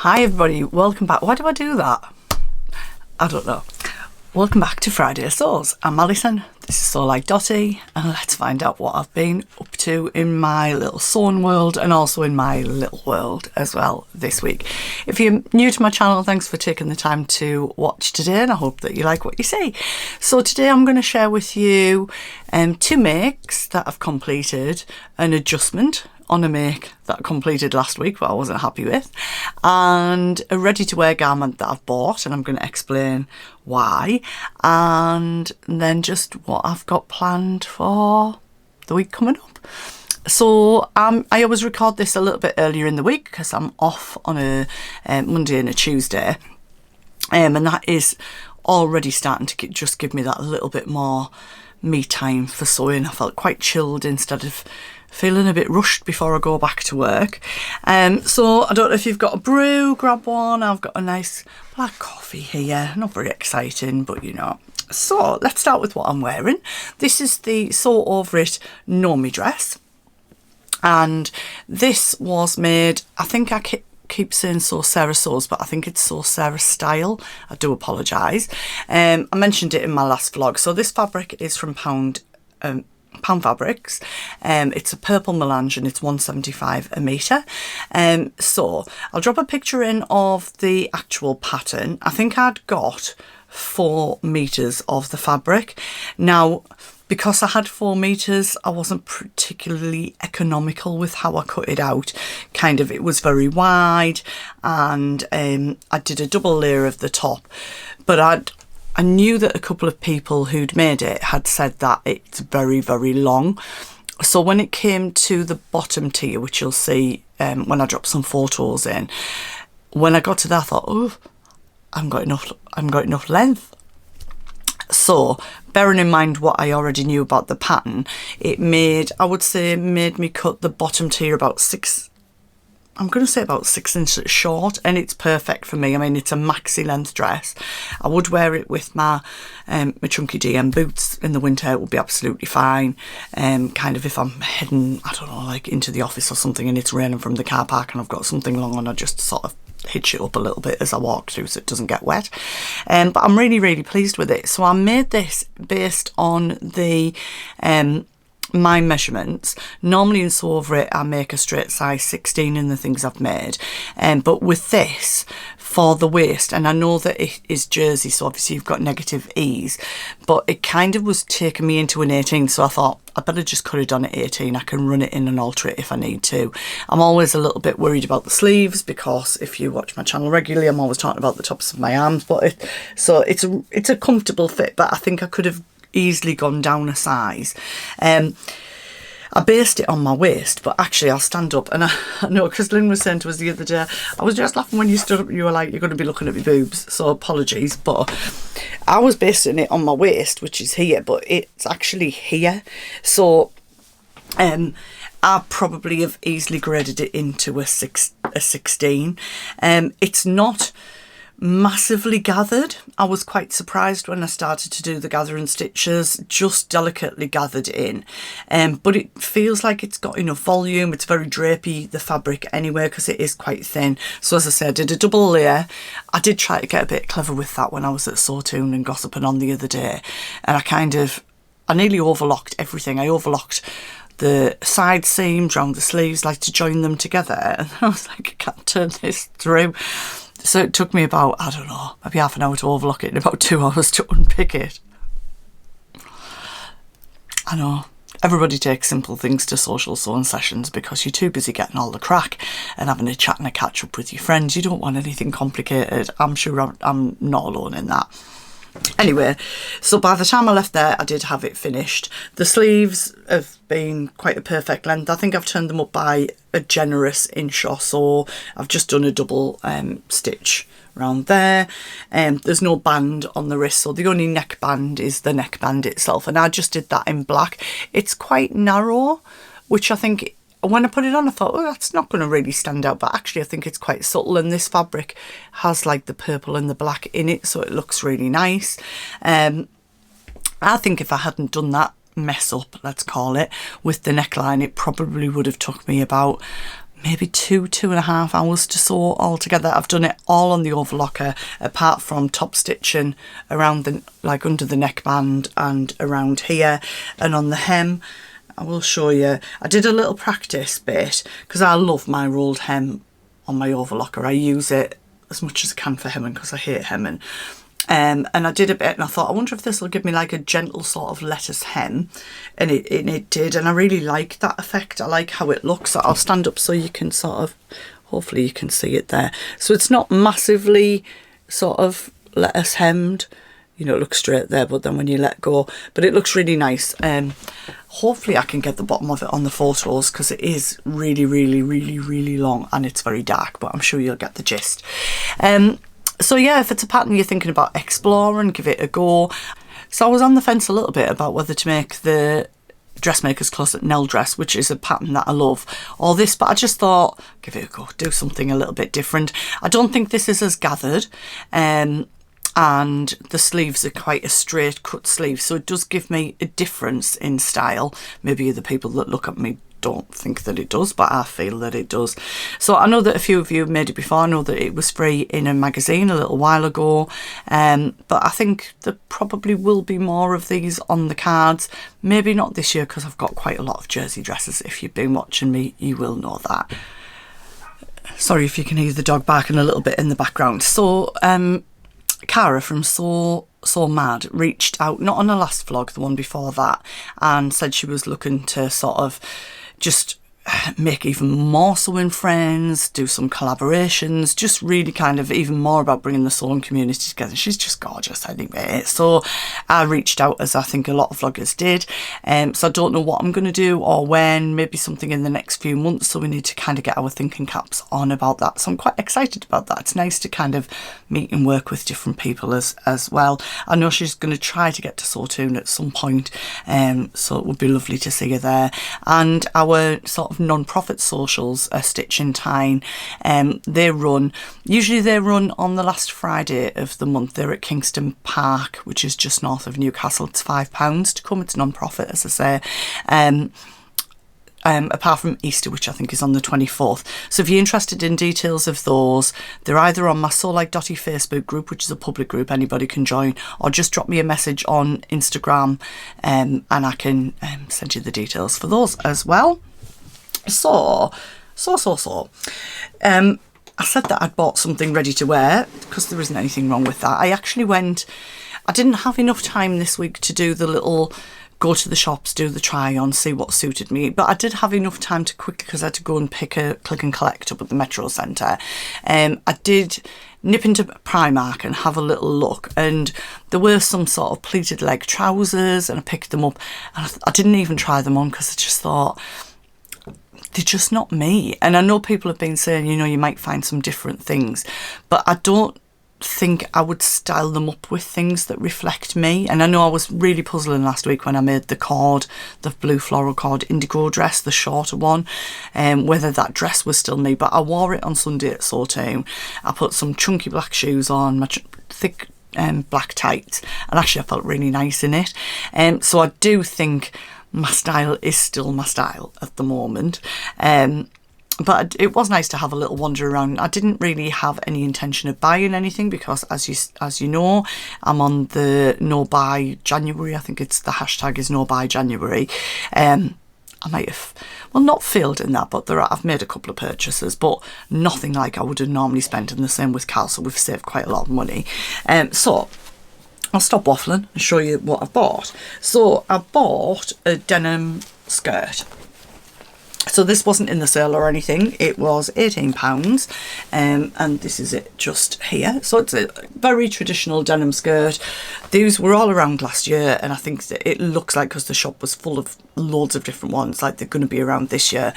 Hi everybody, welcome back. Why do I do that? I don't know. Welcome back to Friday Sews. I'm Alison, this is Sew Like Dotty, and let's find out what I've been up to in my little sewing world and also in my little world as well this week. If you're new to my channel, thanks for taking the time to watch today, and I hope that you like what you see. So today I'm going to share with you two makes that I've completed, an adjustment on a make that I completed last week but I wasn't happy with, and a ready to wear garment that I've bought, and I'm going to explain why, and then just what I've got planned for the week coming up. So I always record this a little bit earlier in the week because I'm off on a Monday and a Tuesday, and that is already starting to just give me that little bit more me time for sewing. I felt quite chilled instead of feeling a bit rushed before I go back to work. So I don't know if you've got a brew, grab one. I've got a nice black coffee here. Not very exciting, but you know. So let's start with what I'm wearing. This is the Sew Over It Nory dress. And this was made, I think I keep saying Sew Sarah Sews, but I think it's Sew Sarah Style. I do apologise. I mentioned it in my last vlog. So this fabric is from Pound Fabrics. It's a purple melange and it's £1.75 a metre. So I'll drop a picture in of the actual pattern. I think I'd got 4 metres of the fabric. Now, because I had 4 metres, I wasn't particularly economical with how I cut it out. Kind of, it was very wide, and I did a double layer of the top, but I knew that a couple of people who'd made it had said that it's very, very long. So when it came to the bottom tier, which you'll see when I drop some photos in, when I got to that, I thought, oh, I haven't got enough length. So bearing in mind what I already knew about the pattern, I would say made me cut the bottom tier about 6 inches short, and it's perfect for me. I mean, it's a maxi length dress. I would wear it with my chunky DM boots in the winter. It would be absolutely fine. Kind of if I'm heading, I don't know, like into the office or something and it's raining from the car park and I've got something long on, I just sort of hitch it up a little bit as I walk through so it doesn't get wet. But I'm really, really pleased with it. So I made this based on the my measurements. Normally in Sew Over It I make a straight size 16 in the things I've made, but with this for the waist, and I know that it is jersey, so obviously you've got negative ease, but it kind of was taking me into an 18, so I thought I better just cut it on at 18. I can run it in and alter it if I need to. I'm always a little bit worried about the sleeves because if you watch my channel regularly, I'm always talking about the tops of my arms, but it's a comfortable fit, but I think I could have easily gone down a size. I based it on my waist, but actually I'll stand up, and I know because Lynn was saying to us the other day, I was just laughing when you stood up, you were like, you're going to be looking at my boobs, so apologies, but I was basing it on my waist, which is here, but it's actually here. So I probably have easily graded it into a 16. It's not massively gathered. I was quite surprised when I started to do the gathering stitches, just delicately gathered in, but it feels like it's got enough volume. It's very drapey, the fabric anyway, because it is quite thin. So as I said, I did a double layer. I did try to get a bit clever with that when I was at Sawtoon and Gossiping on the other day, and I nearly overlocked everything. I overlocked the side seams around the sleeves, like to join them together, and I was like, I can't turn this through. So it took me about, I don't know, maybe half an hour to overlock it and about 2 hours to unpick it. I know, everybody takes simple things to social sewing sessions because you're too busy getting all the crack and having a chat and a catch up with your friends. You don't want anything complicated. I'm sure I'm not alone in that. Anyway, so by the time I left there, I did have it finished. The sleeves have been quite a perfect length. I think I've turned them up by a generous inch or so. I've just done a double stitch around there. There's no band on the wrist, so the only neckband is the neckband itself, and I just did that in black. It's quite narrow, which I think, when I put it on, I thought, oh, that's not going to really stand out, but actually I think it's quite subtle, and this fabric has like the purple and the black in it, so it looks really nice. I think if I hadn't done that mess up, let's call it, with the neckline, it probably would have took me about maybe 2.5 hours to sew all together. I've done it all on the overlocker, apart from top stitching around the, like under the neckband and around here, and on the hem. I will show you. I did a little practice bit because I love my rolled hem on my overlocker. I use it as much as I can for hemming because I hate hemming. And I did a bit and I thought, I wonder if this will give me like a gentle sort of lettuce hem, and it did, and I really like that effect. I like how it looks. I'll stand up so you can sort of, hopefully you can see it there. So it's not massively sort of lettuce hemmed, you know, it looks straight there, but then when you let go, but it looks really nice. Hopefully I can get the bottom of it on the photos because it is really, really, really, really long and it's very dark, but I'm sure you'll get the gist. So yeah, if it's a pattern you're thinking about exploring, give it a go. So I was on the fence a little bit about whether to make the Dressmaker's Closet Nell dress, which is a pattern that I love, or this, but I just thought, give it a go, do something a little bit different. I don't think this is as gathered, and the sleeves are quite a straight cut sleeve, so it does give me a difference in style. Maybe the people that look at me don't think that it does, but I feel that it does. So I know that a few of you have made it before. I know that it was free in a magazine a little while ago, but I think there probably will be more of these on the cards. Maybe not this year because I've got quite a lot of jersey dresses. If you've been watching me, you will know that. Sorry if you can hear the dog barking a little bit in the background. So Cara from So Mad reached out, not on the last vlog, the one before that, and said she was looking to sort of just make even more sewing friends, do some collaborations, just really kind of even more about bringing the sewing community together. She's just gorgeous anyway. So I reached out, as I think a lot of vloggers did. So I don't know what I'm going to do or when, maybe something in the next few months. So we need to kind of get our thinking caps on about that. So I'm quite excited about that. It's nice to kind of meet and work with different people as well. I know she's going to try to get to Sawtoon at some point. So it would be lovely to see her there. And our sort of non-profit socials, Stitch In Tyne, they run on the last Friday of the month. They're at Kingston Park, which is just north of Newcastle. It's £5 to come. It's non-profit, as I say. Apart from Easter, which I think is on the 24th. So if you're interested in details of those, they're either on my Sew Like Dotty Facebook group, which is a public group, anybody can join, or just drop me a message on Instagram, and I can send you the details for those as well. So. I said that I'd bought something ready to wear because there isn't anything wrong with that. I didn't have enough time this week to do the little go to the shops, do the try on, see what suited me, but I did have enough time to quickly, because I had to go and pick a click and collect up at the Metro Centre. I did nip into Primark and have a little look, and there were some sort of pleated leg trousers, and I picked them up, and I didn't even try them on because I just thought they're just not me. And I know people have been saying, you know, you might find some different things, but I don't think I would style them up with things that reflect me. And I know I was really puzzling last week when I made the cord, the blue floral cord indigo dress, the shorter one, whether that dress was still me. But I wore it on Sunday at Sawtoon. I put some chunky black shoes on, my thick black tights, and actually I felt really nice in it. So I do think my style is still my style at the moment. But it was nice to have a little wander around. I didn't really have any intention of buying anything because, as you know, I'm on the No Buy January. I think it's the hashtag is No Buy January. I might have, well, not failed in that, but I've made a couple of purchases, but nothing like I would have normally spent. And the same with Cal, so we've saved quite a lot of money. So I'll stop waffling and show you what I bought. So I bought a denim skirt. So this wasn't in the sale or anything. It was £18, and this is it just here. So it's a very traditional denim skirt. These were all around last year, and I think that it looks like, because the shop was full of loads of different ones, like they're going to be around this year.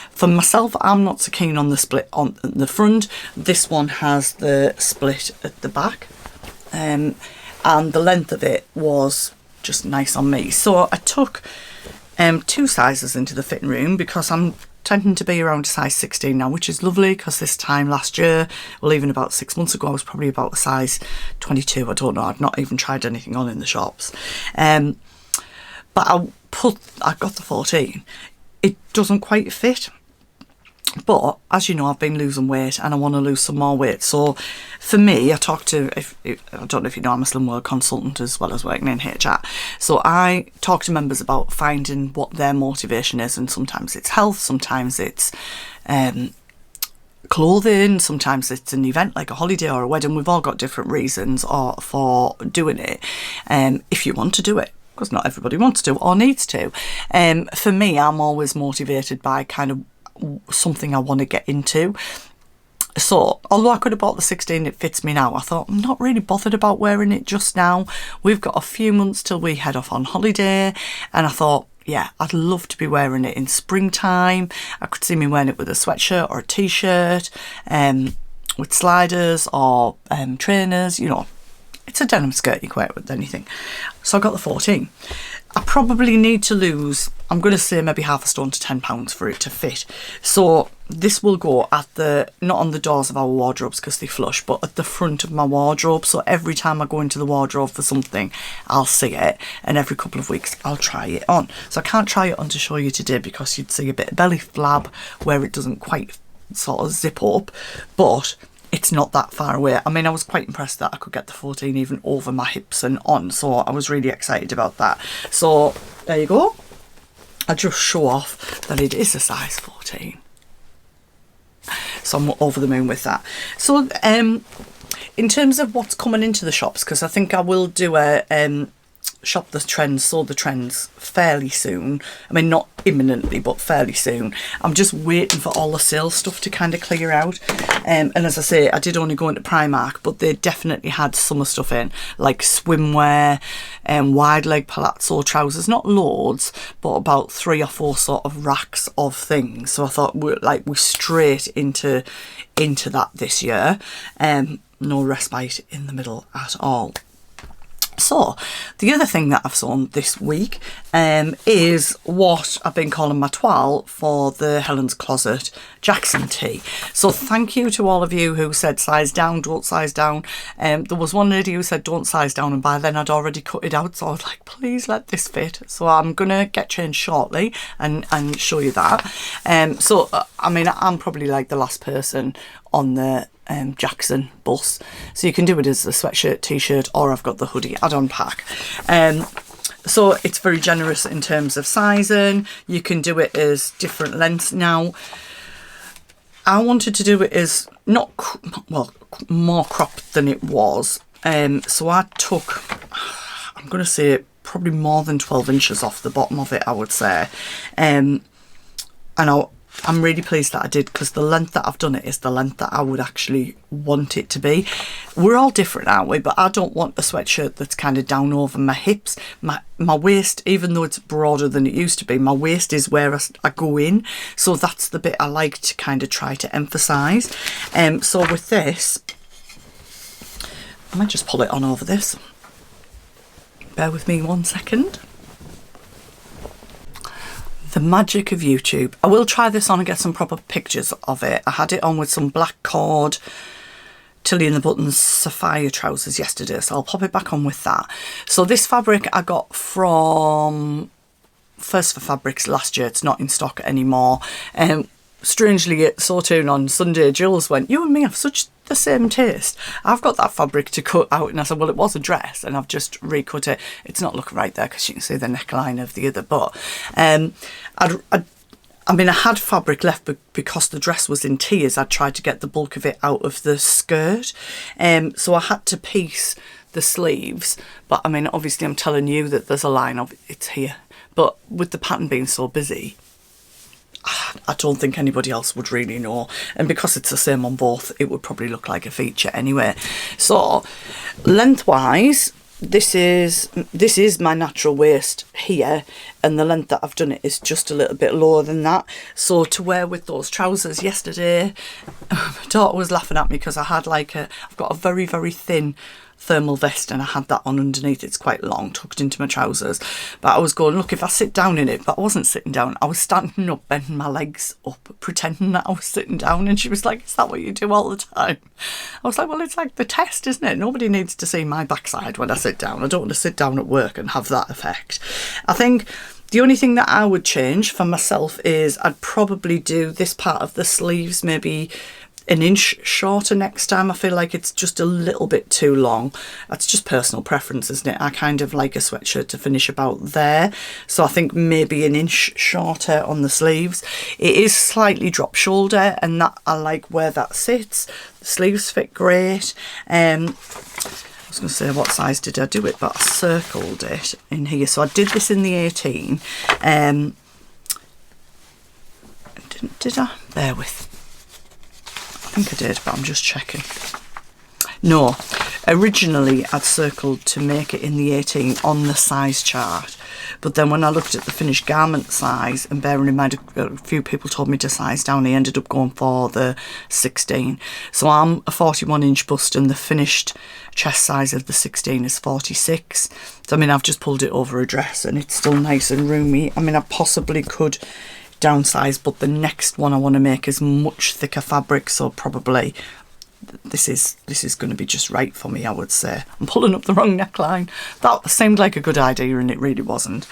For myself, I'm not so keen on the split on the front. This one has the split at the back, and the length of it was just nice on me. So I took 2 sizes into the fitting room because I'm tending to be around a size 16 now, which is lovely, because this time last year, well, even about 6 months ago, I was probably about a size 22. I don't know, I've not even tried anything on in the shops. But I got the 14. It doesn't quite fit. But as you know, I've been losing weight and I want to lose some more weight. So for me, I talk to, I don't know if you know, I'm a Slim World consultant as well as working in HR. So I talk to members about finding what their motivation is, and sometimes it's health, sometimes it's clothing, sometimes it's an event like a holiday or a wedding. We've all got different reasons for doing it. If you want to do it, because not everybody wants to or needs to. For me, I'm always motivated by kind of something I want to get into. So although I could have bought the 16, it fits me now, I thought I'm not really bothered about wearing it just now. We've got a few months till we head off on holiday, and I thought, yeah, I'd love to be wearing it in springtime. I could see me wearing it with a sweatshirt or a t-shirt, with sliders or trainers, you know. It's a denim skirt, you can wear it with anything. So I got the 14. I probably need to lose, I'm going to say maybe half a stone to £10 for it to fit. So this will go at the, not on the doors of our wardrobes because they flush, but at the front of my wardrobe. So every time I go into the wardrobe for something, I'll see it, and every couple of weeks I'll try it on. So I can't try it on to show you today because you'd see a bit of belly flab where it doesn't quite sort of zip up, but it's not that far away. I mean, I was quite impressed that I could get the 14 even over my hips and on, so I was really excited about that. So there you go. I just show off that it is a size 14. So I'm over the moon with that. So in terms of what's coming into the shops, because I think I will do a shop the trends, saw the trends fairly soon. I mean, not imminently, but fairly soon. I'm just waiting for all the sales stuff to kind of clear out. And as I say, I did only go into Primark, but they definitely had summer stuff in, like swimwear and wide leg palazzo trousers. Not loads, but about 3 or 4 sort of racks of things. So I thought we're straight into that this year. No respite in the middle at all. So the other thing that I've sewn this week is what I've been calling my toile for the Helen's Closet Jackson tee. So thank you to all of you who said size down, don't size down. There was one lady who said don't size down, and by then I'd already cut it out, so I was like, please let this fit. So I'm gonna get changed shortly and show you that. I mean, I'm probably like the last person on the Jackson bus, so you can do it as a sweatshirt, t-shirt, or I've got the hoodie add-on pack. So it's very generous in terms of sizing. You can do it as different lengths. Now I wanted to do it as more cropped than it was, so I took, I'm going to say probably more than 12 inches off the bottom of it, I would say. And I'm really pleased that I did, because the length that I've done it is the length that I would actually want it to be. We're all different, aren't we? But I don't want a sweatshirt that's kind of down over my hips. My waist, even though it's broader than it used to be, my waist is where I go in. So that's the bit I like to kind of try to emphasise. So with this, I might just pull it on over this. Bear with me 1 second. The magic of YouTube. I will try this on and get some proper pictures of it. I had it on with some black cord Tilly and the Buttons Safaya trousers yesterday, so I'll pop it back on with that. So this fabric I got from First for Fabrics last year. It's not in stock anymore. Strangely, at Sawtune on Sunday, Jules went, you and me have such the same taste. I've got that fabric to cut out, and I said, well, it was a dress and I've just recut it. It's not looking right there because you can see the neckline of the other, but I mean, I had fabric left, but because the dress was in tiers, I tried to get the bulk of it out of the skirt. So I had to piece the sleeves, but I mean, obviously I'm telling you that there's a line of it's here, but with the pattern being so busy, I don't think anybody else would really know, and because it's the same on both, it would probably look like a feature anyway. So lengthwise, this is my natural waist here, and the length that I've done it is just a little bit lower than that. So to wear with those trousers yesterday, my daughter was laughing at me because I had I've got a very, very thin thermal vest, and I had that on underneath. It's quite long, tucked into my trousers, but I was going, look, if I sit down in it, but I wasn't sitting down, I was standing up, bending my legs up, pretending that I was sitting down, and she was like, is that what you do all the time? I was like, well, it's like the test, isn't it? Nobody needs to see my backside when I sit down. I don't want to sit down at work and have that effect. I think The only thing that I would change for myself is I'd probably do this part of the sleeves maybe an inch shorter next time. I feel like it's just a little bit too long. That's just personal preference, isn't it? I kind of like a sweatshirt to finish about there, so I think maybe an inch shorter on the sleeves. It is slightly drop shoulder, and that I like where that sits. The sleeves fit great. I was going to say, what size did I do it, but I circled it in here. So I did this in the 18. Did I? Bear with. I think I did, but I'm just checking. No, originally I'd circled to make it in the 18 on the size chart. But then when I looked at the finished garment size, and bearing in mind a few people told me to size down, I ended up going for the 16. So I'm a 41-inch bust, and the finished chest size of the 16 is 46. So I mean, I've just pulled it over a dress and it's still nice and roomy. I mean, I possibly could downsize, but the next one I want to make is much thicker fabric, so probably this is going to be just right for me, I would say. I'm pulling up the wrong neckline. That seemed like a good idea and it really wasn't.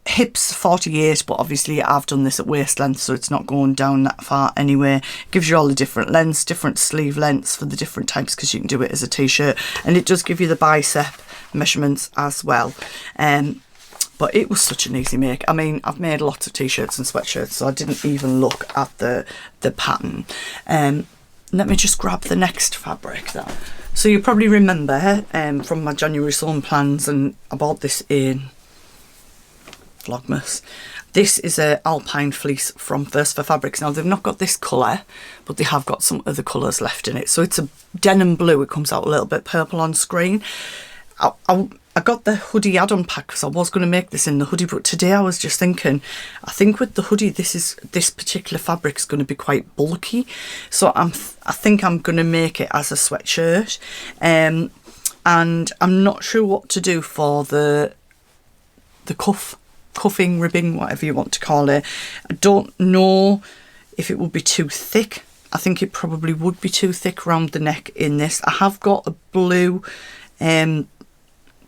Hips 48, but obviously I've done this at waist length, so it's not going down that far anyway. Gives you all the different lengths, different sleeve lengths for the different types, because you can do it as a t-shirt, and it does give you the bicep measurements as well. But it was such an easy make. I mean, I've made lots of t-shirts and sweatshirts, so I didn't even look at the pattern. Let me just grab the next fabric though. So you probably remember from my January sewing plans, and I bought this in Vlogmas. This is a alpine fleece from First for Fabrics. Now they've not got this colour, but they have got some other colours left in it. So it's a denim blue. It comes out a little bit purple on screen. I got the hoodie add-on pack because I was going to make this in the hoodie, but today I was just thinking, I think with the hoodie, this particular fabric is going to be quite bulky, so I think I'm going to make it as a sweatshirt, and I'm not sure what to do for the cuffing, ribbing, whatever you want to call it. I don't know if it would be too thick. I think it probably would be too thick around the neck in this. I have got a blue,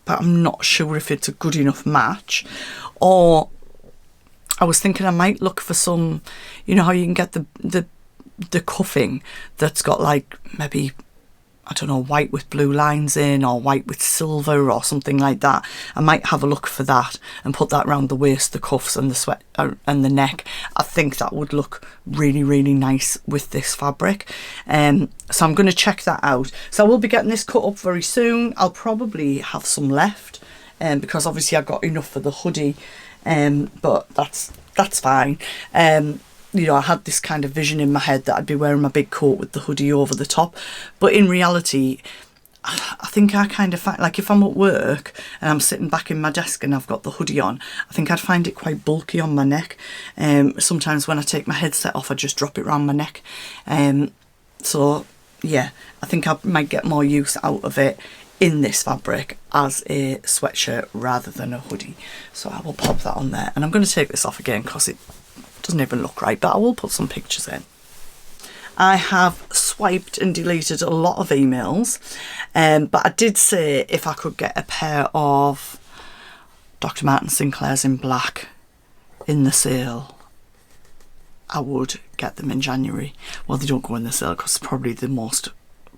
but I'm not sure if it's a good enough match. Or I was thinking I might look for some, you know how you can get the cuffing that's got like maybe, I don't know, white with blue lines in, or white with silver or something like that. I might have a look for that and put that around the waist, the cuffs and the sweat and the neck. I think that would look really, really nice with this fabric. So I'm going to check that out. So I will be getting this cut up very soon. I'll probably have some left because obviously I got enough for the hoodie, but that's fine. You know, I had this kind of vision in my head that I'd be wearing my big coat with the hoodie over the top. But in reality, I think I kind of find, like if I'm at work and I'm sitting back in my desk and I've got the hoodie on, I think I'd find it quite bulky on my neck. Sometimes when I take my headset off, I just drop it around my neck. So yeah, I think I might get more use out of it in this fabric as a sweatshirt rather than a hoodie. So I will pop that on there. And I'm going to take this off again because it doesn't even look right, but I will put some pictures in. I have swiped and deleted a lot of emails, but I did say if I could get a pair of Dr. Martens Sinclairs in black in the sale, I would get them in January. Well, they don't go in the sale because it's probably the most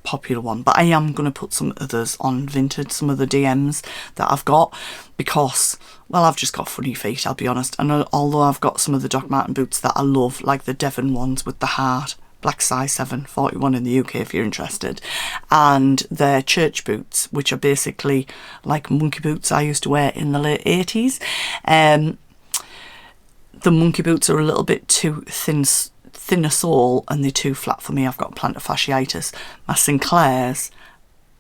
popular one, but I am going to put some others on Vinted, some of the DMs that I've got, because, well, I've just got funny feet, I'll be honest. And although I've got some of the Doc Marten boots that I love, like the Devon ones with the heart, black size 7, 41 in the UK if you're interested, and their church boots, which are basically like monkey boots I used to wear in the late 80s. The monkey boots are a little bit too thinner sole and they're too flat for me. I've got plantar fasciitis. My Sinclairs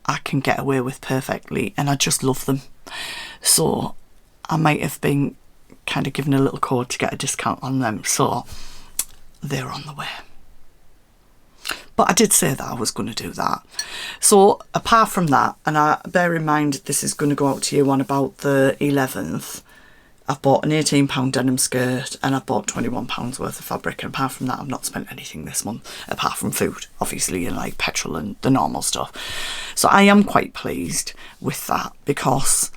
I can get away with perfectly, and I just love them. So I might have been kind of given a little code to get a discount on them, so they're on the way. But I did say that I was going to do that. So apart from that, and I bear in mind this is going to go out to you on about the 11th, I've bought an £18 denim skirt and I've bought £21 worth of fabric, and apart from that I've not spent anything this month apart from food, obviously, and like petrol and the normal stuff. So I am quite pleased with that, because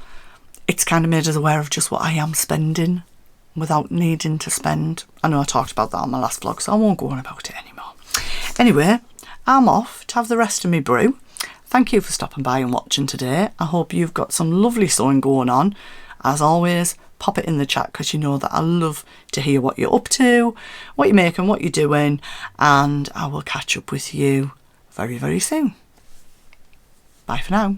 it's kind of made us aware of just what I am spending without needing to spend. I know I talked about that on my last vlog, so I won't go on about it anymore. Anyway, I'm off to have the rest of my brew. Thank you for stopping by and watching today. I hope you've got some lovely sewing going on. As always, pop it in the chat because you know that I love to hear what you're up to, what you're making, what you're doing, and I will catch up with you very, very soon. Bye for now.